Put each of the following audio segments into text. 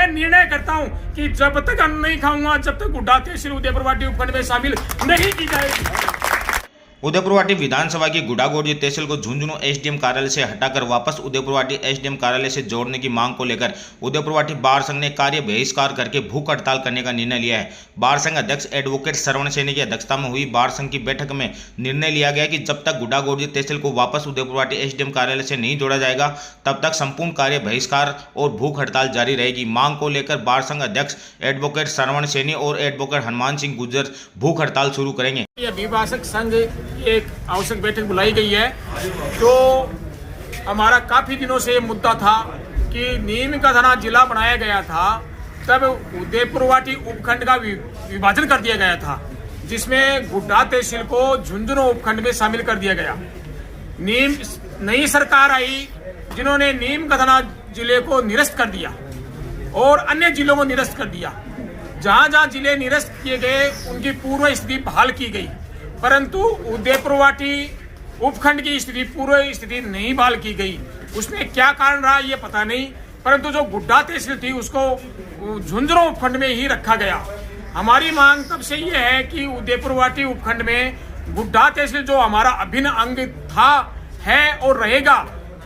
मैं निर्णय करता हूं कि जब तक अन्न नहीं खाऊंगा तब तक गुड्डा तहसील उदयपुरवाटी उपखंड में शामिल नहीं की जाएगी। उदयपुरवाटी विधानसभा की गुडागोड़ी तहसील को झुंझुनू एसडीएम कार्यालय से हटाकर वापस उदयपुरवाटी एसडीएम कार्यालय से जोड़ने की मांग को लेकर उदयपुरवाटी बार संघ ने कार्य बहिष्कार करके भूख हड़ताल करने का निर्णय लिया है। बार संघ अध्यक्ष एडवोकेट श्रवण सैनी की अध्यक्षता में हुई बार संघ की बैठक में निर्णय लिया गया कि जब तक गुडागोड़ी तहसील को वापस उदयपुरवाटी एसडीएम कार्यालय से नहीं जोड़ा जाएगा तब तक संपूर्ण कार्य बहिष्कार और भूख हड़ताल जारी रहेगी। मांग को लेकर बार संघ अध्यक्ष एडवोकेट श्रवण सैनी और एडवोकेट हनुमान सिंह गुर्जर भूख हड़ताल शुरू करेंगे। अभिभाषक संघ एक आवश्यक बैठक बुलाई गई है। तो हमारा काफी दिनों से मुद्दा था कि नीम का थाना जिला बनाया गया था, तब उदयपुरवाटी उपखंड का विभाजन कर दिया गया था, जिसमें गुड्डा तहसील को झुंझुनू उपखंड में शामिल कर दिया गया। नई सरकार आई जिन्होंने नीम का थाना जिले को निरस्त कर दिया और अन्य जिलों को निरस्त कर दिया। जहां जहां जिले निरस्त किए गए उनकी पूर्व स्थिति बहाल की गई, परंतु उदयपुरवाटी उपखंड की स्थिति पूर्व स्थिति नहीं बहाल की गई। उसमें क्या कारण रहा ये पता नहीं, परंतु जो गुड्डा तहसील थी उसको झुंझुनू उपखंड में ही रखा गया। हमारी मांग तब से ये है कि उदयपुरवाटी उपखंड में गुड्डा तहसील जो हमारा अभिन्न अंग था, है और रहेगा।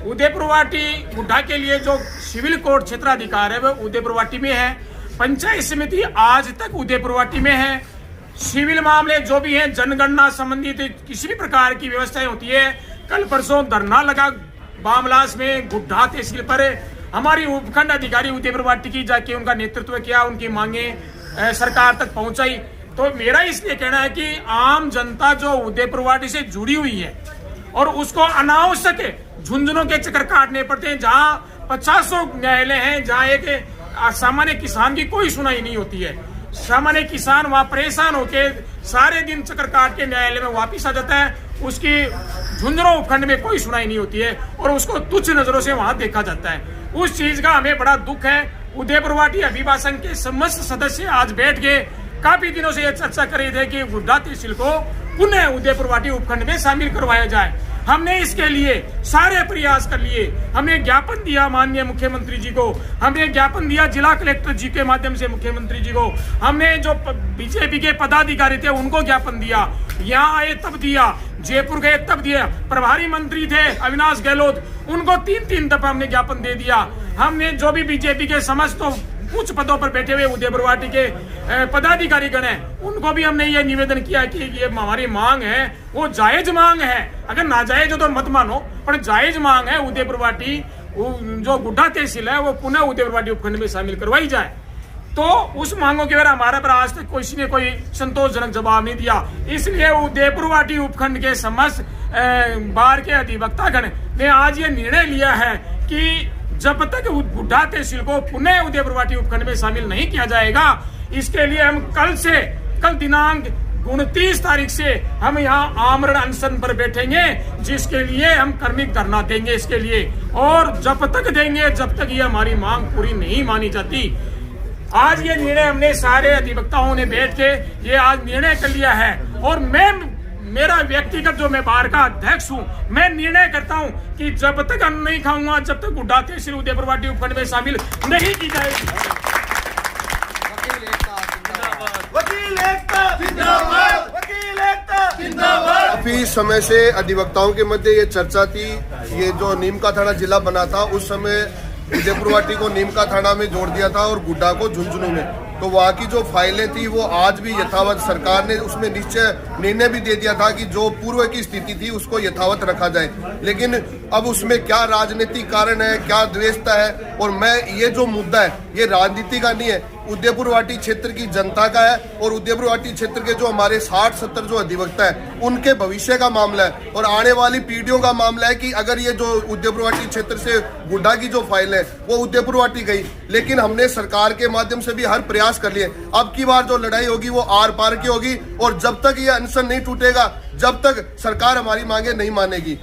उदयपुरवाटी गुड्डा के लिए जो सिविल कोर्ट क्षेत्राधिकार है वह उदयपुरवाटी में है। पंचायत समिति आज तक उदयपुरवाटी में है। सिविल मामले जो भी हैं, जनगणना संबंधित किसी भी प्रकार की व्यवस्थाएं होती है। कल परसों धरना लगा बामलास में गुड्डा तहसील पर। हमारी उपखंड अधिकारी उदयपुरवाटी की जाके उनका नेतृत्व किया, उनकी मांगे सरकार तक पहुंचाई। तो मेरा इसलिए कहना है कि आम जनता जो उदयपुरवाटी से जुड़ी हुई है और उसको अनावश्यक झुंझुनों के चक्कर काटने पड़ते हैं, जहाँ 50 न्यायालय हैं, जहाँ एक सामान्य किसान की कोई सुनाई नहीं होती है। सामान्य किसान वहां परेशान होके सारे दिन चक्कर काट के न्यायालय में वापिस आ जाता है, उसकी झुंझुनू उपखंड में कोई सुनाई नहीं होती है और उसको तुच्छ नजरों से वहां देखा जाता है। उस चीज का हमें बड़ा दुख है। उदयपुरवाटी अभिभाषण के समस्त सदस्य आज बैठ के काफी दिनों से यह चर्चा कर रहे थे कि गुड्डा तहसील को पुनः उदयपुरवाटी उपखंड में शामिल करवाया जाए। हमने इसके लिए सारे प्रयास कर लिए। हमने ज्ञापन दिया माननीय मुख्यमंत्री जी को, हमने ज्ञापन दिया जिला कलेक्टर जी के माध्यम से मुख्यमंत्री जी को, हमने जो बीजेपी के पदाधिकारी थे उनको ज्ञापन दिया, यहाँ आए तब दिया, जयपुर गए तब दिया, प्रभारी मंत्री थे अविनाश गहलोत उनको 3-3 दफा हमने ज्ञापन दे दिया। हमने जो भी बीजेपी के समस्त उच्च पदों पर बैठे हुए उदयपुरवाटी के पदाधिकारी गण हैं उनको भी हमने ये निवेदन किया कि ये हमारी मांग है वो जायज मांग है। अगर नाजायज हो तो मत मानो, पर जायज मांग है उदयपुरवाटी जो गुड्डा तहसील है वो पुनः उदयपुरवाटी उपखंड में शामिल करवाई जाए। तो उस मांगों के बारे हमारा पर आज तक किसी ने कोई संतोषजनक जवाब नहीं दिया। इसलिए उदयपुरवाटी उपखंड के समस्त बार के अधिवक्ता गण ने आज ये निर्णय लिया है कि जब तक गुड्डा तहसील को पुनः उदयपुरवाटी उपखंड में शामिल नहीं किया जाएगा, इसके लिए हम कल दिनांक 29 तारीख से हम यहाँ आमरण अनशन पर बैठेंगे, जिसके लिए हम कर्मिक धरना देंगे इसके लिए, और जब तक देंगे जब तक ये हमारी मांग पूरी नहीं मानी जाती। आज ये निर्णय हमने सारे अधिवक्ताओं ने बैठ के ये आज निर्णय कर लिया है और मेरा व्यक्तिगत जो मैं बार का अध्यक्ष हूँ, मैं निर्णय करता हूँ कि जब तक अन्न नहीं खाऊंगा जब तक गुड्डा तहसील उदयपुरवाटी उपखंड में शामिल नहीं की जाएगी। काफी समय से अधिवक्ताओं के मध्य ये चर्चा थी। ये जो नीम का थाना जिला बना था उस समय उदयपुरवाटी को नीम का थाना में जोड़ दिया था और गुड्डा को झुंझुनू में। तो वहाँ की जो फाइलें थी वो आज भी यथावत, सरकार ने उसमें निर्णय भी दे दिया था कि जो पूर्व की स्थिति थी उसको यथावत रखा जाए। लेकिन अब उसमें क्या राजनीतिक कारण है, क्या द्वेषता है, और मैं ये जो मुद्दा है ये राजनीति का नहीं है, उदयपुरवाटी क्षेत्र की जनता का है और उदयपुरवाटी क्षेत्र के जो हमारे 60-70 जो अधिवक्ता है उनके भविष्य का मामला है और आने वाली पीढ़ियों का मामला है कि अगर ये जो उदयपुरवाटी क्षेत्र से गुड्डा की जो फाइल है वो उदयपुरवाटी गई। लेकिन हमने सरकार के माध्यम से भी हर प्रयास कर लिए। अब की बार जो लड़ाई होगी वो आर पार की होगी और जब तक ये अनशन नहीं टूटेगा, जब तक सरकार हमारी मांगे नहीं मानेगी।